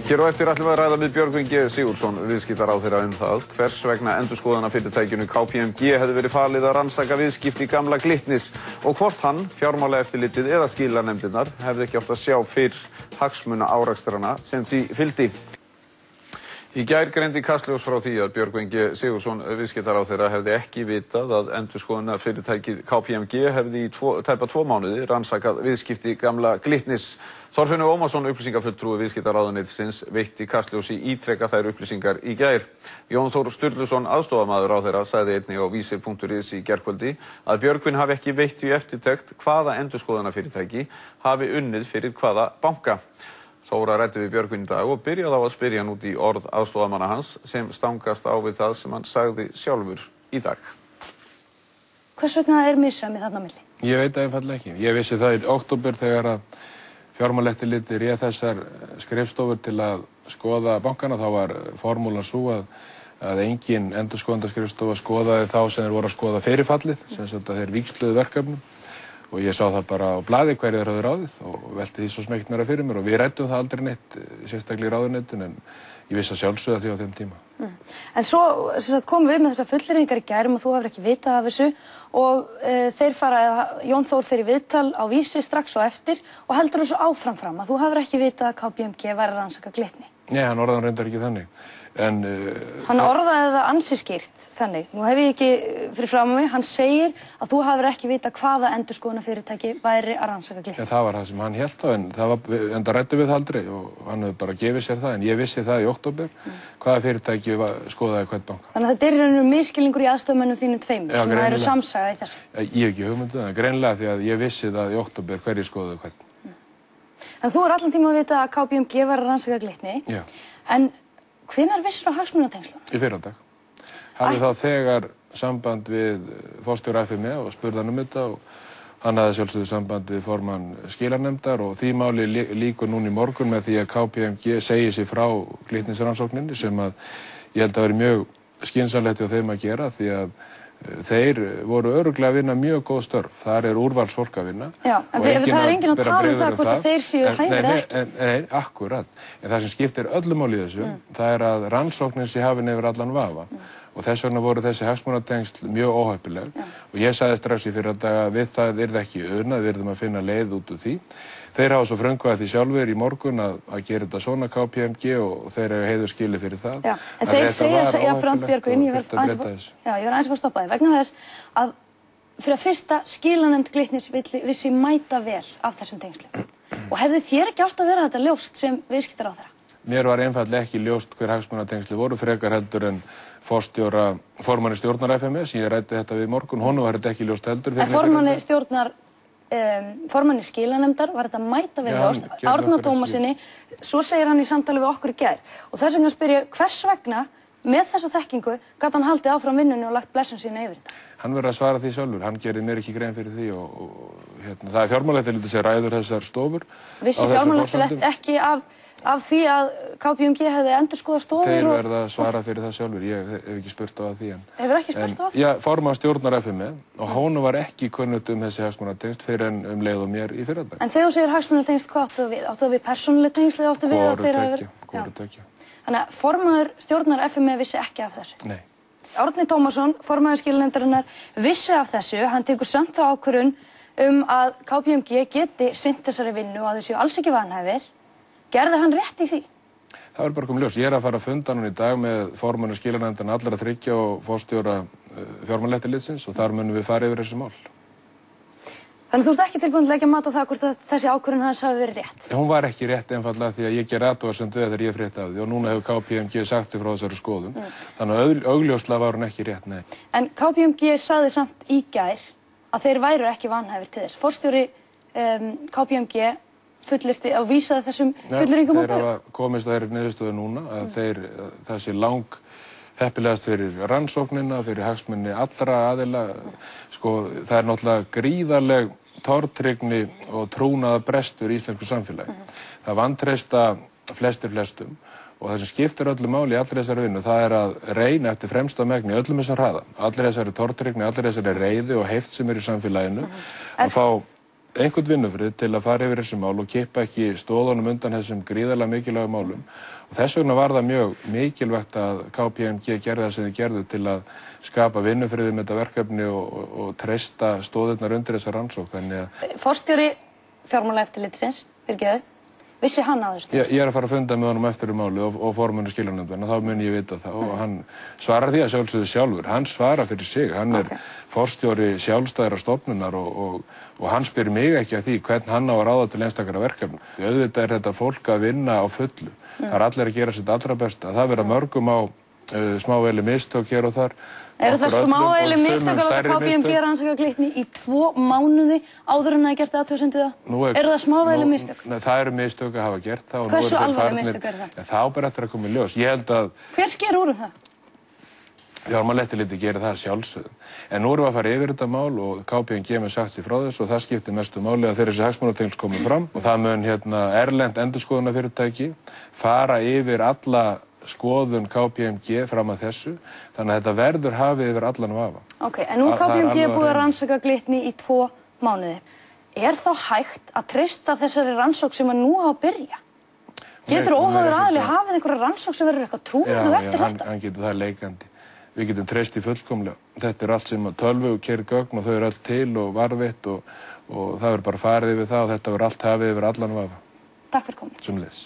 Hér á eftir ætlum við að ræða við Björgvin G. Sigurðsson, viðskiptaráðherra það hvers vegna endurskoðunarfyrirtækinu KPMG hefði verið falið að rannsaka viðskipti gamla Glitnis og hvort hann, fjármálaeftirlitið eða skilanefndirnar hefði ekki átt að sjá fyrr hagsmuna árekstrana sem því fylgdi. Í gær greindi Kastljós frá því að Björgvin G. Sigurðsson, viðskiptaráðherra, hefði ekki vitað að endurskoðunarfyrirtækið KPMG hefði í tæpa 2 mánuði rannsakað viðskipti gamla Glitnis. Þorfinnur Ómarsson, upplýsingafulltrúi viðskiptaráðuneytisins, veitti Kastljósi ítrekað þær upplýsingar í gær. Jón Þór Sturluson, aðstoðarmaður ráðherra, sagði einnig á vísir.is í gærkvöldi að Björgvin hafi ekki veitt því eftirtekt hvaða endurskoðunarfyrirtæki hafi unnið fyrir hvaða banka. Þóra ræddi við Björgvin í dag og byrjaði á að spyrja hann út í orð aðstoðarmanna hans sem stangast á við það sem hann sagði sjálfur í dag. Hvers vegna misræmið þarna á milli? Ég veit það einfaldlega ekki. Ég vissi það í október þegar að Fjármálaeftirlitið réð þessar skrifstofur til að skoða bankana. Þá var formúlan sú að engin endurskoðandaskrifstofa skoðaði þá sem þeir voru að skoða fyrirfallið, sem sagt að þeir víxluðu verkefnum. Og ég sá það bara á blaði hverju þeir höfðu ráðið og velti því svo smekkt meira fyrir mér og við ræddum það aldrei neitt, sérstaklega í ráðuneytinu, en ég vissi að sjálfsögða því á þeim tíma. En svo komum við með þessar fullyrðingar í gær að þú hefur ekki vitað af þessu og Jón Þór fer í viðtal á Vísi strax og eftir og heldur þessu áfram fram að þú hefur ekki vitað að KPMG væri að rannsaka Glitni. Nei, hann orðaði reyndar ekki þannig. Hann orðaði það ansi skýrt þannig. Nú hef ég ekki fyrir fram á mig, hann segir að þú hafir ekki vitað hvaða endurskoðunarfyrirtæki væri að rannsaka Glitni. Ja, það var það sem hann hélt á, en það ræddum við aldrei og hann hefur bara gefið sér það, en ég vissi það í október hvaða fyrirtæki skoðaði hvern banka. Þannig að þetta er í raun misskilningur í aðstoðarmönnum þínum tveimur sem eru samsaga í þessu. Ég hef ekki hugmynd um það, greinilega því að ég vissi það í október hverjir skoðuðu hvern. En þú er allan tíma að vita að KPMG var að rannsaka Glitni. Já. En hvenær vissir á hagsmunatengsla? Í fyrradag. Hafði þá þegar samband við forstjóra FME og spurði hann þetta og hann hafði sjálfsögðu samband við formann skilanefndar og því máli líkur núna í morgun með því að KPMG segi sig frá Glitnisrannsókninni sem að ég held að veri mjög skynsamlegt hjá þeim að gera því að þeir voru örugglega að vinna mjög góð störf. Þar er úrvalsfólk að vinna. Já, en það er enginn að tala um það hvort þeir séu hæfir eða ekki. Nei, akkurat. En það sem skiptir öllu máli í þessu, það er að rannsóknin sé hafin yfir allan vafa. Og þess vegna voru þessi hagsmunatengsl mjög óheppileg. Og ég sagði strax í fyrradag að við það yrði ekki unað, við yrðum að finna leið út úr því. Þeir hafa svo frumkvæðið því sjálfur í morgun að gera þetta svona KPMG og þeir eru heiður skilið fyrir það. Já, en þeir segja, Björgvin, ég verð aðeins að stoppa þig vegna þess að fyrir að fyrsta skilanefnd Glitnis vissi mæta vel af þessum tengslum. Og hefði þér ekki átt að vera þetta ljóst sem viðskiptaráðherra? Mér var einfaldlega ekki ljóst hver hagsmunatengsli voru frekar heldur en formanni stjórnar FME sem ég ræddi þetta við morgun, honum var þetta ekki ljóst heldur. En formanni skilanefndar var þetta mæta vel ljóst, Árna Tómasinni, svo segir hann í samtali við okkur í gær. Og þess vegna spyr ég, hvers vegna með þessa þekkingu gat hann haldið áfram vinnunni og lagt blessun sína yfir þetta? Hann verður að svara því sjálfur, hann gerði mér ekki grein fyrir því og það er Fjármálaeftirlitið sem ræður þessar stofur. Vissi Fjármálaeftirlitið ekki af því að KPMG hefði endurskoðað stofur? Þeir verða að svara fyrir það sjálfur, ég hef ekki spurt á því. Hefur ekki spurt á því? Já, formann stjórnar FME og honum var ekki kunnugt þessi hagsmunatengsl fyrir en leið og mér í fyrradag. En þegar þú segir hagsmunatengsl, hvað áttu það við? Áttu það við persónuleg tengsl eða áttu við að þeirra hefur? Hvoru tveggja. Þannig að formaður stjórnar FME vissi ekki af þessu? Nei. Árni Tómasson, formaður skilanefndarinnar, vissi af þessu, hann tekur samt þá ákvörðun að KPMG geti sinnt þessari vinnu og að þau séu alls ekki vanhæfir. Gerði hann rétt í því? Það var bara komið ljós. Ég er að fara að funda hann í dag með formanni skilanefndarna allra 3 og forstjóra Fjármálaeftirlitsins og þar munum við fara yfir þessi mál. Þannig þú ert ekki tilbúin að leggja mat á það hvort þessi ákvörðun hans hafi verið rétt? Hún var ekki rétt einfaldlega því að ég gerði athugasemd við þegar ég frétti af því og núna hefur KPMG sagt sig frá þessari skoðun. Þannig að augljóslega var hún ekki rétt, nei. En KPMG sagði samt í gær að þeir væru ekki vanhæfir til þess. Forstjóri KPMG fullyrti og vísaði þessum fullyrðingum á bug. Þeir hafa komist að þeirri niðurstöðu núna að það sé lang heppilegast fyrir rannsóknina, fyrir hagsmuni allra aðila. Sko, það er náttúrulega gríðarleg tortryggni og trúnaða brestur í íslensku samfélagi. Það vantreysta flestum og það sem skiptir öllu máli í allri þessari vinnu, það er að reyna eftir fremsta megni öllum þessum hraða. Allir þessari tortryggni, allir þessari reiði og heift sem er í samfélaginu að fá einhvern vinnufrið til að fara yfir þessi mál og kippa ekki stóðunum undan þessum gríðarlega mikilvægu málum. Og þess vegna var það mjög mikilvægt að KPMG gerði það sem þið gerðu til að skapa vinnufriði með þetta verkefni og treysta stóðirnar undir þessa rannsókn. Forstjóri Fjármálaeftirlitsins, Birgiður, vissi hann á þessu? Ég að fara að funda með honum eftir málið og formanni skilanefndarinnar, þá mun ég vita það og hann svarar því að sjálfsögðu sjálfur, hann svarar fyrir sig, hann forstjóri sjálfstæðra stofnunar og hann spyr mig ekki að því hvern hann á að ráða til einstakara verkefni. Auðvitað þetta fólk að vinna á fullu, það allir að gera sitt allra besta, það vera mörgum á smávægileg mistök hér og þar. Eru það smávægileg mistök að láta KPMG rannsaka Glitni í 2 mánuði áður en það gert athugasemd við það? Eru það smávægileg mistök? Það eru mistök að hafa gert það. Hversu alvarleg mistök eru það? Það á bara eftir að koma í ljós. Ég held að... Hver sker úr það? Fjármálaeftirlitið gerir það sjálfsögðu. En nú erum við að fara yfir þetta mál og KPMG með sagt sér frá þessu og það skiptir mestu máli að þegar þessi hagsmunatengsl komi fram og það mun erlent endurskoðunarfyrirtæki fara yfir alla skoðun KPMG fram að þessu, þannig að þetta verður hafið yfir allan vafa. Ok, en nú KPMG búið að rannsaka Glitni í 2 mánuði. Er þá hægt að treysta þessari rannsókn sem að nú á að byrja? Getur óháður aðili hafið einhverja rannsókn sem verður eitthvað trúverðug eftir þetta? Hann getur það leikandi. Við getum treyst í fullkomlega. Þetta allt sem að tölvu og keyrð gögn og þau eru allt til og varðveitt og það verður bara farið yfir það og þetta verður allt hafið yfir allan vafa. Takk fyrir komin. Sömuleiðis.